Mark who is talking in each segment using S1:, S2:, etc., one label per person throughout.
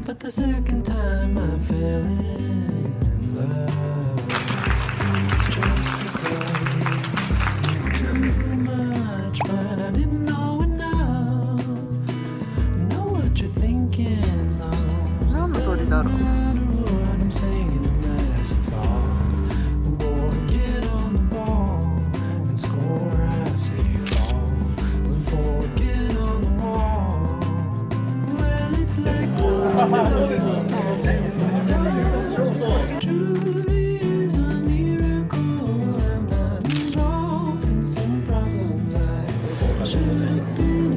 S1: But the second time I fell in love, just because too much, but I didn't know enough. Know what you're thinking, though.
S2: 何の鳥だろう。
S1: No matter what I'm saying, unless it's all. Boy, get on the ball and score. I say fall. And forget on the wall. Well, it's like truly is a miracle. I'm not involved in some problems I should have been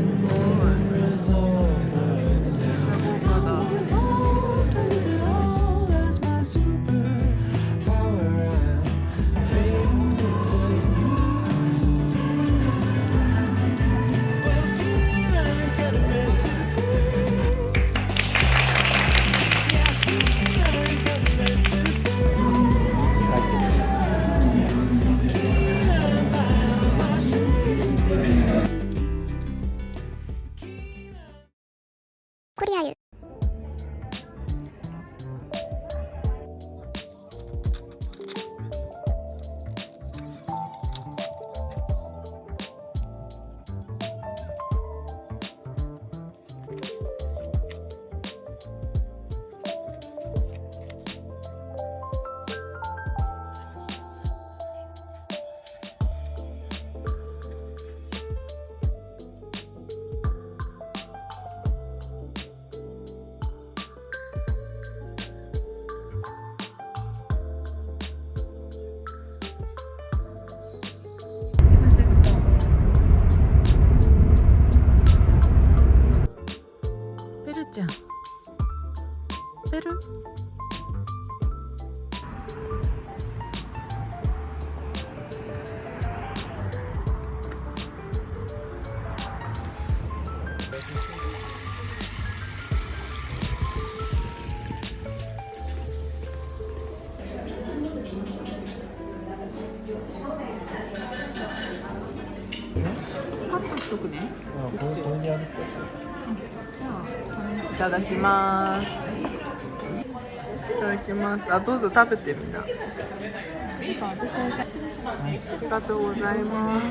S1: resolved right now. Resolved it all as my superpower. I'm fading into you. Well, feeling's got a rest to feel. Yeah, feeling's got a rest to feel. Killing by my shade.
S3: コリアユ。
S2: ベルちゃん。ベル。カットしとくね。
S1: これにある
S2: いただきます。いただきます。あ、どうぞ食べてみんな。ありがとうございま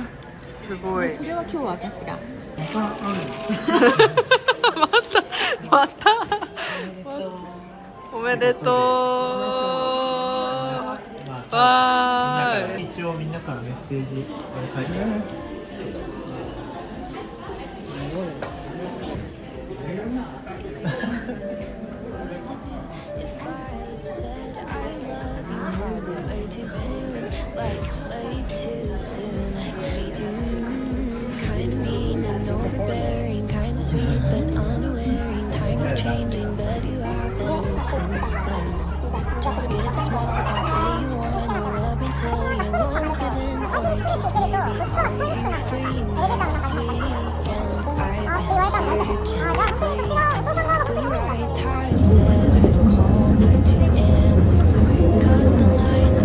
S2: す。すごい。
S4: それは今日私が。
S2: また。おめでとう。わーい。
S1: 一応みんなからメッセージ書いてます。
S5: If I had said I love you probably way too soon, like way too soon, way too soon. Kinda mean and overbearing, kinda sweet but unaware. Times are changing, but you haven't since then. Just get the small talk, say you wanna rub me till your lungs give in, or just maybe are you free next weekend? I've been searching, waiting for the right time. Said I'd call, but you answered, so I cut the line.